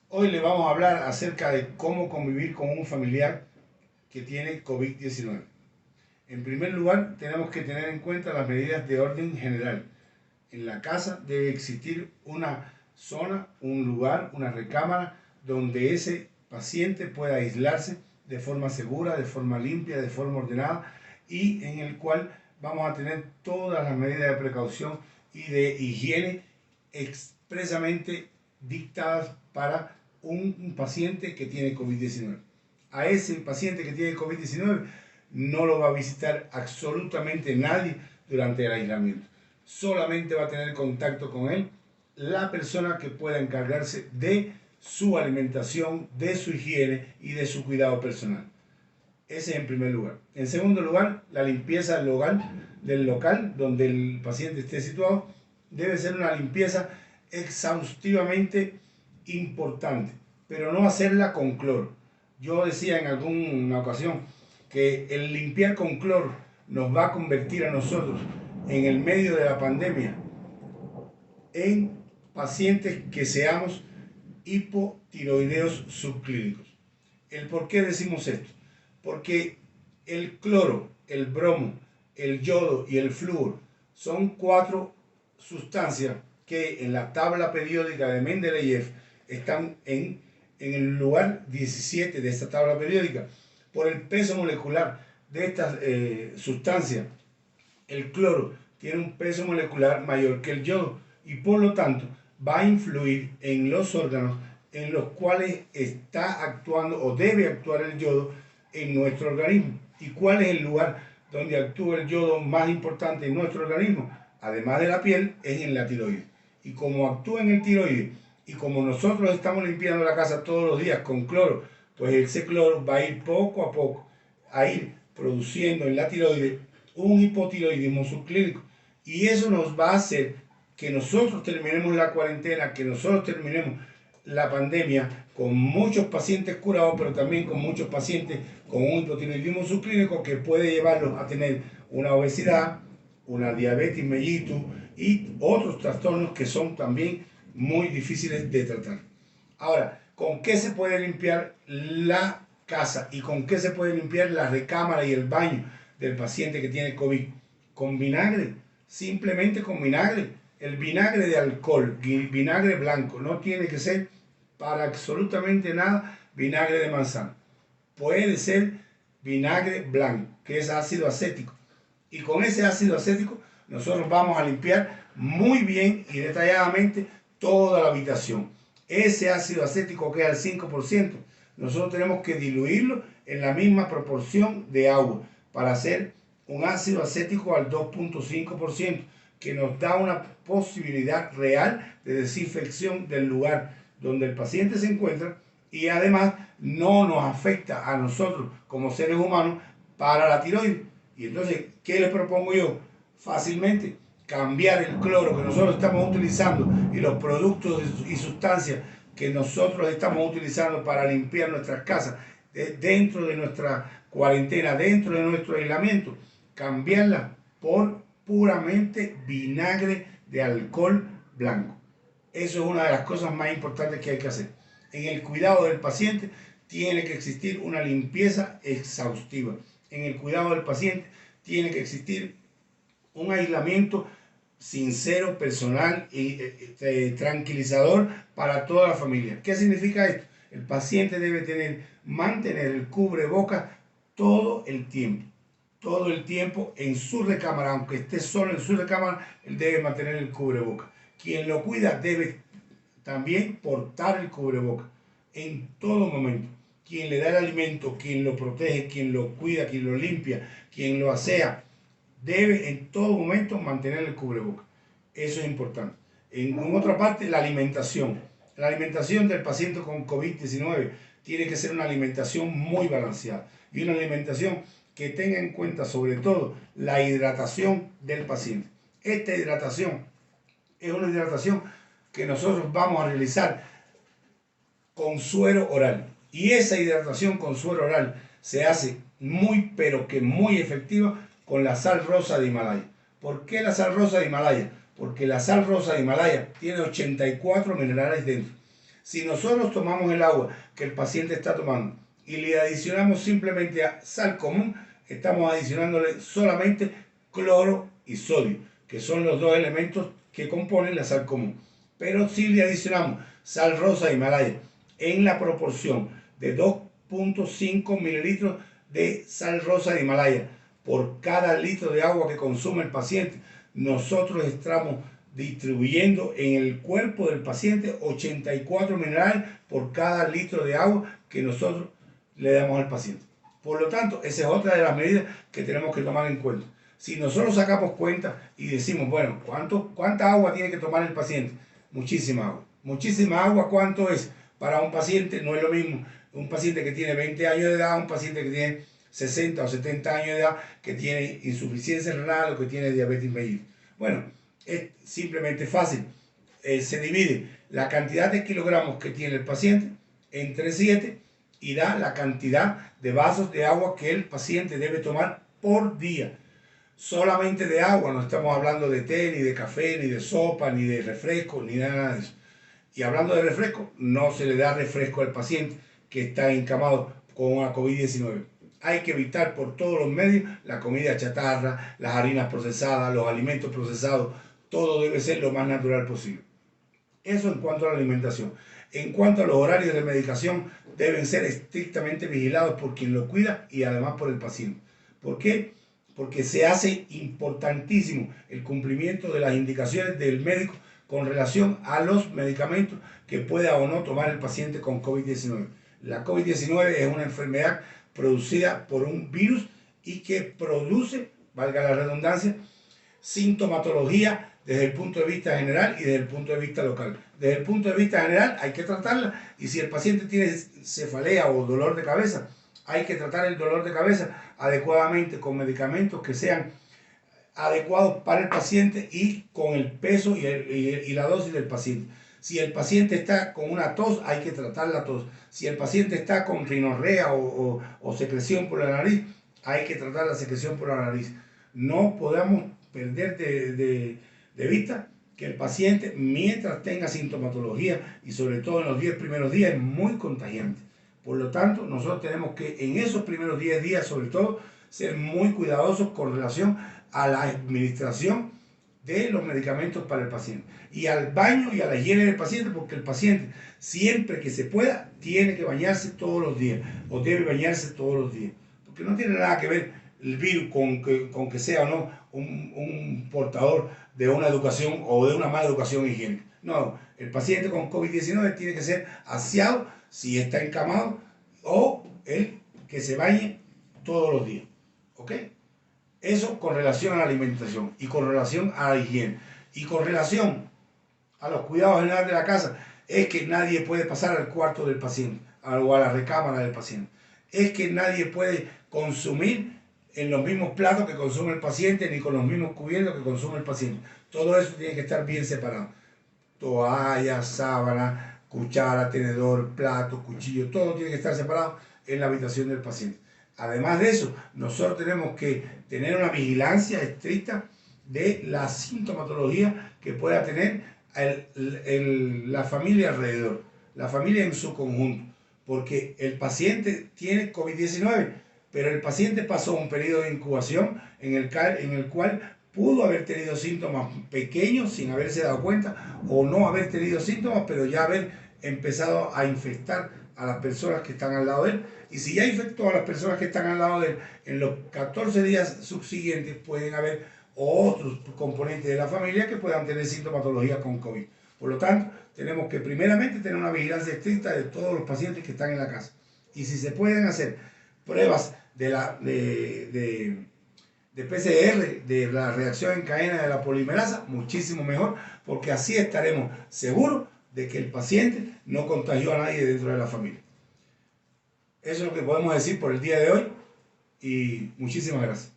Hoy le vamos a hablar acerca de cómo convivir con un familiar que tiene COVID-19. En primer lugar, tenemos que tener en cuenta las medidas de orden general. En la casa debe existir una zona, un lugar, una recámara donde ese paciente pueda aislarse de forma segura, de forma limpia, de forma ordenada y en el cual vamos a tener todas las medidas de precaución y de higiene expresamente dictadas para un paciente que tiene COVID-19. A ese paciente que tiene COVID-19 no lo va a visitar absolutamente nadie durante el aislamiento. Solamente va a tener contacto con él la persona que pueda encargarse de su alimentación, de su higiene y de su cuidado personal. Ese es en primer lugar. En segundo lugar, la limpieza del local donde el paciente esté situado debe ser una limpieza exhaustivamente importante, pero no hacerla con cloro. Yo decía en alguna ocasión que el limpiar con cloro nos va a convertir a nosotros en el medio de la pandemia en pacientes que seamos hipotiroideos subclínicos. ¿El por qué decimos esto? Porque el cloro, el bromo, el yodo y el flúor son cuatro sustancias que en la tabla periódica de Mendeleev están en el lugar 17 de esta tabla periódica. Por el peso molecular de estas sustancias, el cloro tiene un peso molecular mayor que el yodo y por lo tanto va a influir en los órganos en los cuales está actuando o debe actuar el yodo en nuestro organismo. ¿Y cuál es el lugar donde actúa el yodo más importante en nuestro organismo? Además de la piel, es en la tiroides. Y como actúa en el tiroides y como nosotros estamos limpiando la casa todos los días con cloro, pues ese cloro va a ir poco a poco a ir produciendo en la tiroides un hipotiroidismo subclínico. Y eso nos va a hacer que nosotros terminemos la cuarentena, que nosotros terminemos la pandemia con muchos pacientes curados, pero también con muchos pacientes con un hipotiroidismo subclínico que puede llevarlos a tener una obesidad, una diabetes mellitus y otros trastornos que son también muy difíciles de tratar. Ahora, ¿con qué se puede limpiar la casa y con qué se puede limpiar la recámara y el baño del paciente que tiene COVID? Con vinagre, simplemente con vinagre. El vinagre de alcohol, vinagre blanco, no tiene que ser para absolutamente nada vinagre de manzana. Puede ser vinagre blanco, que es ácido acético. Y con ese ácido acético nosotros vamos a limpiar muy bien y detalladamente toda la habitación. Ese ácido acético que es al 5%, nosotros tenemos que diluirlo en la misma proporción de agua para hacer un ácido acético al 2.5%, que nos da una posibilidad real de desinfección del lugar donde el paciente se encuentra y además no nos afecta a nosotros como seres humanos para la tiroides. Y entonces, ¿qué le propongo yo? Fácilmente, cambiar el cloro que nosotros estamos utilizando y los productos y sustancias que nosotros estamos utilizando para limpiar nuestras casas dentro de nuestra cuarentena, dentro de nuestro aislamiento, cambiarla por puramente vinagre de alcohol blanco. Eso es una de las cosas más importantes que hay que hacer. En el cuidado del paciente tiene que existir una limpieza exhaustiva. En el cuidado del paciente tiene que existir un aislamiento sincero, personal y tranquilizador para toda la familia. ¿Qué significa esto? El paciente debe mantener el cubrebocas todo el tiempo. Todo el tiempo en su recámara, aunque esté solo en su recámara, él debe mantener el cubrebocas. Quien lo cuida debe también portar el cubrebocas en todo momento. Quien le da el alimento, quien lo protege, quien lo cuida, quien lo limpia, quien lo asea, debe en todo momento mantener el cubrebocas. Eso es importante. En otra parte, la alimentación. La alimentación del paciente con COVID-19 tiene que ser una alimentación muy balanceada y una alimentación que tenga en cuenta sobre todo la hidratación del paciente. Esta hidratación es una hidratación que nosotros vamos a realizar con suero oral. Y esa hidratación con suero oral se hace muy, pero que muy efectiva con la sal rosa de Himalaya. ¿Por qué la sal rosa de Himalaya? Porque la sal rosa de Himalaya tiene 84 minerales dentro. Si nosotros tomamos el agua que el paciente está tomando y le adicionamos simplemente a sal común, estamos adicionándole solamente cloro y sodio, que son los dos elementos que componen la sal común. Pero si le adicionamos sal rosa de Himalaya en la proporción de 2.5 mililitros de sal rosa de Himalaya por cada litro de agua que consume el paciente, nosotros estamos distribuyendo en el cuerpo del paciente 84 minerales por cada litro de agua que nosotros le damos al paciente. Por lo tanto, esa es otra de las medidas que tenemos que tomar en cuenta. Si nosotros sacamos cuenta y decimos, bueno, ¿cuánta agua tiene que tomar el paciente? Muchísima agua. Muchísima agua, ¿cuánto es? Para un paciente no es lo mismo un paciente que tiene 20 años de edad, un paciente que tiene 60 o 70 años de edad, que tiene insuficiencia renal o que tiene diabetes mellitus. Bueno, es simplemente fácil. Se divide la cantidad de kilogramos que tiene el paciente entre 7 y da la cantidad de vasos de agua que el paciente debe tomar por día. Solamente de agua, no estamos hablando de té, ni de café, ni de sopa, ni de refresco, ni nada de eso. Y hablando de refresco, no se le da refresco al paciente que está encamado con una COVID-19. Hay que evitar por todos los medios la comida chatarra, las harinas procesadas, los alimentos procesados. Todo debe ser lo más natural posible. Eso en cuanto a la alimentación. En cuanto a los horarios de medicación, deben ser estrictamente vigilados por quien lo cuida y además por el paciente. ¿Por qué? Porque se hace importantísimo el cumplimiento de las indicaciones del médico con relación a los medicamentos que pueda o no tomar el paciente con COVID-19. La COVID-19 es una enfermedad producida por un virus y que produce, valga la redundancia, sintomatología desde el punto de vista general y desde el punto de vista local. Desde el punto de vista general hay que tratarla, y si el paciente tiene cefalea o dolor de cabeza, hay que tratar el dolor de cabeza adecuadamente con medicamentos que sean adecuados para el paciente y con el peso y la dosis del paciente. Si el paciente está con una tos, hay que tratar la tos. Si el paciente está con rinorrea o secreción por la nariz, hay que tratar la secreción por la nariz. No podemos perder de vista que el paciente, mientras tenga sintomatología y sobre todo en los 10 primeros días, es muy contagiante. Por lo tanto, nosotros tenemos que en esos primeros 10 días, sobre todo, ser muy cuidadosos con relación a la administración de los medicamentos para el paciente y al baño y a la higiene del paciente, porque el paciente, siempre que se pueda, tiene que bañarse todos los días o debe bañarse todos los días, porque no tiene nada que ver el virus con que sea o no un portador de una educación o de una mala educación higiénica. No, el paciente con COVID-19 tiene que ser aseado si está encamado, o el que se bañe todos los días. ¿Ok? Eso con relación a la alimentación y con relación a la higiene y con relación a los cuidados generales de la casa. Es que nadie puede pasar al cuarto del paciente o a la recámara del paciente. Es que nadie puede consumir en los mismos platos que consume el paciente, ni con los mismos cubiertos que consume el paciente. Todo eso tiene que estar bien separado. Toalla, sábana, cuchara, tenedor, plato, cuchillo, todo tiene que estar separado en la habitación del paciente. Además de eso, nosotros tenemos que tener una vigilancia estricta de la sintomatología que pueda tener la familia alrededor, la familia en su conjunto, porque el paciente tiene COVID-19, pero el paciente pasó un periodo de incubación en el cual pudo haber tenido síntomas pequeños sin haberse dado cuenta, o no haber tenido síntomas, pero ya haber empezado a infectar a las personas que están al lado de él. Y si ya infectó a las personas que están al lado de él, en los 14 días subsiguientes pueden haber otros componentes de la familia que puedan tener sintomatología con COVID. Por lo tanto, tenemos que primeramente tener una vigilancia estricta de todos los pacientes que están en la casa. Y si se pueden hacer pruebas de PCR, de la reacción en cadena de la polimerasa, muchísimo mejor, porque así estaremos seguros de que el paciente no contagió a nadie dentro de la familia. Eso es lo que podemos decir por el día de hoy, y muchísimas gracias.